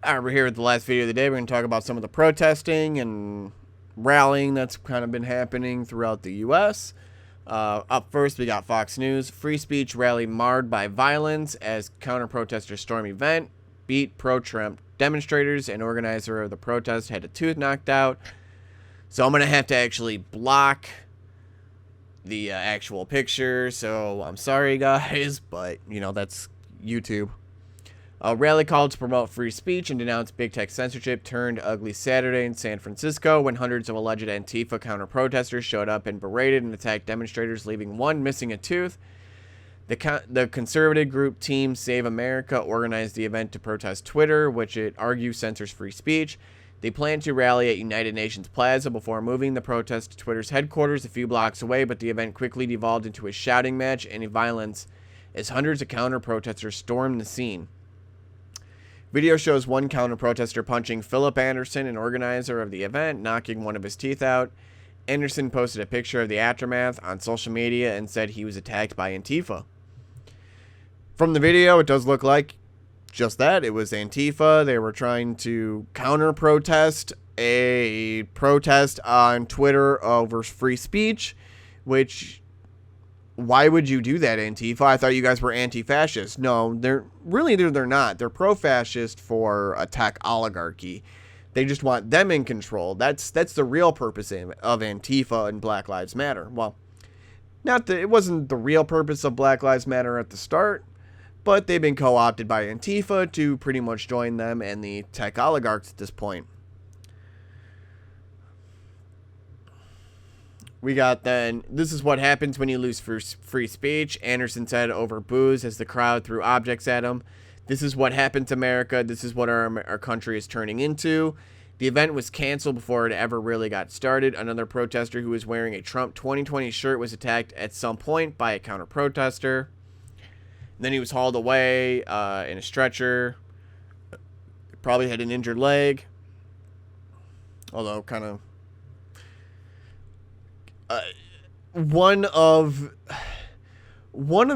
All right, we're here with the last video of the day. We're going to talk about some of the protesting and rallying that's kind of been happening throughout the U.S. Up first, we got Fox News. Free speech rally marred by violence as counter-protesters storm event. Beat pro-Trump demonstrators and organizer of the protest had a tooth knocked out. So I'm going to have to actually block the actual picture. So I'm sorry, guys, but, that's YouTube. A rally called to promote free speech and denounce big tech censorship turned ugly Saturday in San Francisco when hundreds of alleged Antifa counter-protesters showed up and berated and attacked demonstrators, leaving one missing a tooth. The conservative group Team Save America organized the event to protest Twitter, which it argues censors free speech. They plan to rally at United Nations Plaza before moving the protest to Twitter's headquarters a few blocks away, but the event quickly devolved into a shouting match and violence as hundreds of counter-protesters stormed the scene. Video shows one counter-protester punching Philip Anderson, an organizer of the event, knocking one of his teeth out. Anderson posted a picture of the aftermath on social media and said he was attacked by Antifa. From the video, it does look like just that. It was Antifa. They were trying to counter-protest a protest on Twitter over free speech, which... Why would you do that, Antifa? I thought you guys were anti-fascist. No, they're not. They're pro-fascist for a tech oligarchy. They just want them in control. That's the real purpose of Antifa and Black Lives Matter. Well, it wasn't the real purpose of Black Lives Matter at the start, but they've been co-opted by Antifa to pretty much join them and the tech oligarchs at this point. We got then, this is what happens when you lose free speech. Anderson said over booze as the crowd threw objects at him. This is what happened to America. This is what our country is turning into. The event was canceled before it ever really got started. Another protester who was wearing a Trump 2020 shirt was attacked at some point by a counter-protester. Then he was hauled away in a stretcher. Probably had an injured leg. Although, kind of... one of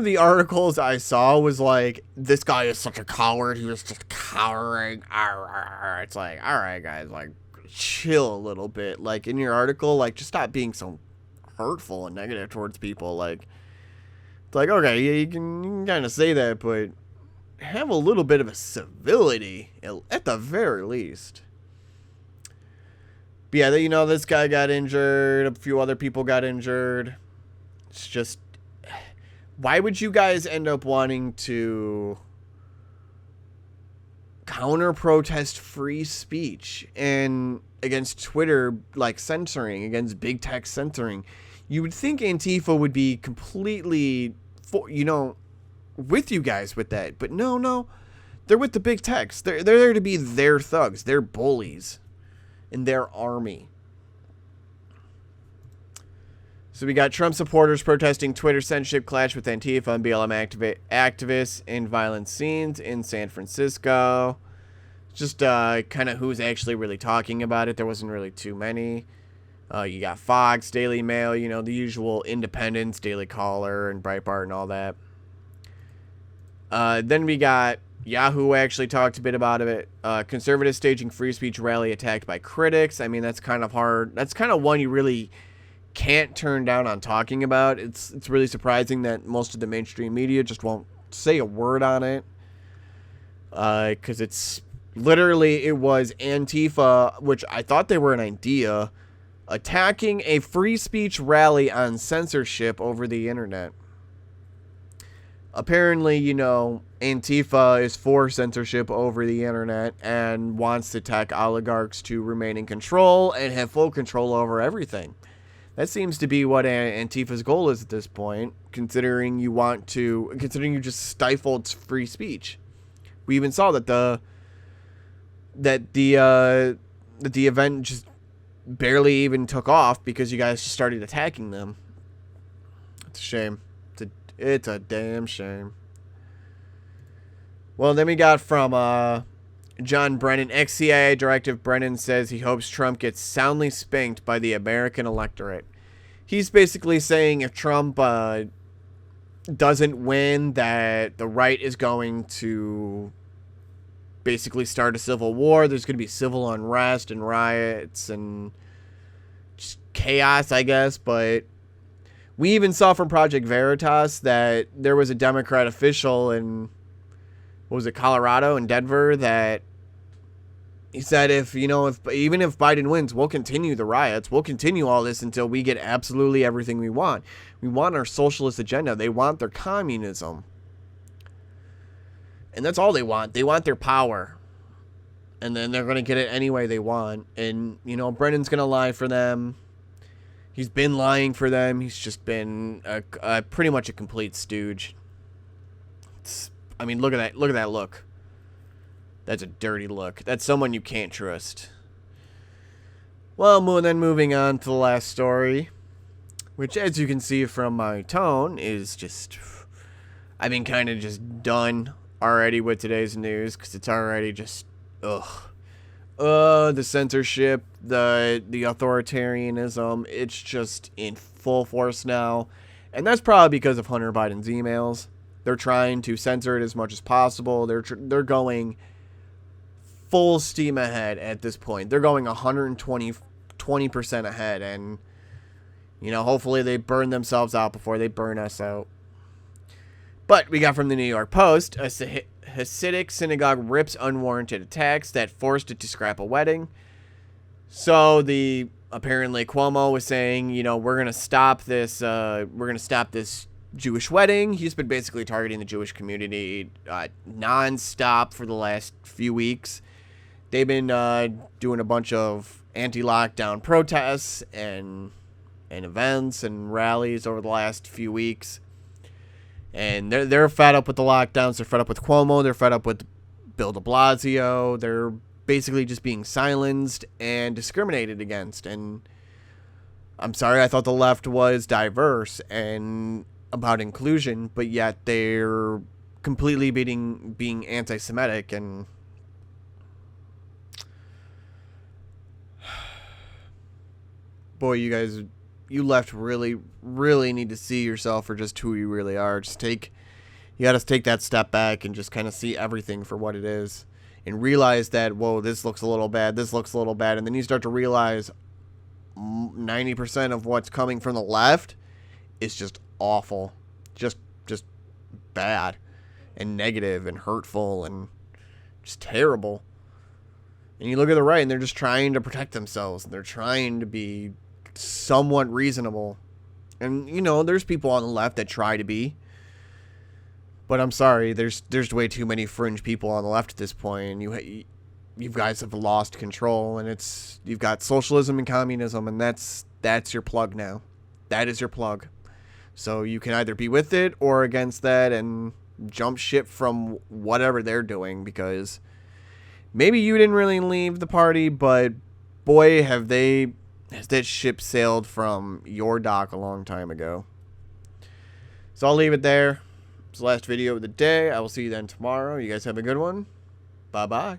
the articles I saw was like, this guy is such a coward. He was just cowering. It's like, all right, guys, like, chill a little bit. Like, in your article, like, just stop being so hurtful and negative towards people. Like, it's like, okay, yeah, you can kind of say that, but have a little bit of a civility at the very least. But yeah, this guy got injured. A few other people got injured. It's just, why would you guys end up wanting to counter-protest free speech and against Twitter, like, censoring, against big tech censoring? You would think Antifa would be completely, with you guys with that. But no. They're with the big techs. They're there to be their thugs. They're bullies. In their army. So we got Trump supporters protesting Twitter censorship clash with Antifa and BLM activists in violent scenes in San Francisco. Just kind of who's actually really talking about it. There wasn't really too many. You got Fox, Daily Mail, the usual independents, Daily Caller, and Breitbart and all that. Then we got Yahoo actually talked a bit about it. Conservatives staging free speech rally attacked by critics. I mean, that's kind of hard. That's kind of one you really can't turn down on talking about. It's really surprising that most of the mainstream media just won't say a word on it. Because it was Antifa, which I thought they were an idea, attacking a free speech rally on censorship over the internet. Apparently, Antifa is for censorship over the internet and wants the tech oligarchs to remain in control and have full control over everything. That seems to be what Antifa's goal is at this point, considering you just stifled free speech. We even saw that the event just barely even took off because you guys just started attacking them. It's a shame. It's a damn shame. Well, then we got from John Brennan, ex-CIA Director Brennan says he hopes Trump gets soundly spanked by the American electorate. He's basically saying if Trump doesn't win, that the right is going to basically start a civil war. There's going to be civil unrest and riots and just chaos, I guess. But we even saw from Project Veritas that there was a Democrat official in, what was it, Colorado and Denver, that he said even if Biden wins, we'll continue the riots. We'll continue all this until we get absolutely everything we want. We want our socialist agenda. They want their communism. And that's all they want. They want their power. And then they're going to get it any way they want. And, Brennan's going to lie for them. He's been lying for them. He's just been pretty much a complete stooge. Look at that. Look at that look. That's a dirty look. That's someone you can't trust. Well, then moving on to the last story, which, as you can see from my tone, is just, I've been kind of just done already with today's news, because it's already just, the censorship, the authoritarianism, it's just in full force now. And that's probably because of Hunter Biden's emails. They're trying to censor it as much as possible. They're going full steam ahead at this point. They're going 20% ahead, and hopefully they burn themselves out before they burn us out. But we got from the New York Post, a Hasidic synagogue rips unwarranted attacks that forced it to scrap a wedding. So apparently Cuomo was saying, we're going to stop this Jewish wedding. He's been basically targeting the Jewish community nonstop for the last few weeks. They've been doing a bunch of anti-lockdown protests and events and rallies over the last few weeks. And they're fed up with the lockdowns. They're fed up with Cuomo. They're fed up with Bill de Blasio. They're basically just being silenced and discriminated against. And I'm sorry, I thought the left was diverse and about inclusion, but yet they're completely being anti-Semitic. And boy, you left really, really need to see yourself for just who you really are. You got to take that step back and just kind of see everything for what it is, and realize that, whoa, this looks a little bad, and then you start to realize 90% of what's coming from the left is just awful, just bad and negative and hurtful and just terrible. And you look at the right, and they're just trying to protect themselves, and they're trying to be somewhat reasonable. And there's people on the left that try to be, but I'm sorry, there's way too many fringe people on the left at this point, and you guys have lost control, and you've got socialism and communism, and that's your plug now. That is your plug. So you can either be with it or against that and jump ship from whatever they're doing, because maybe you didn't really leave the party, but boy, has that ship sailed from your dock a long time ago. So I'll leave it there. It's the last video of the day. I will see you then tomorrow. You guys have a good one. Bye-bye.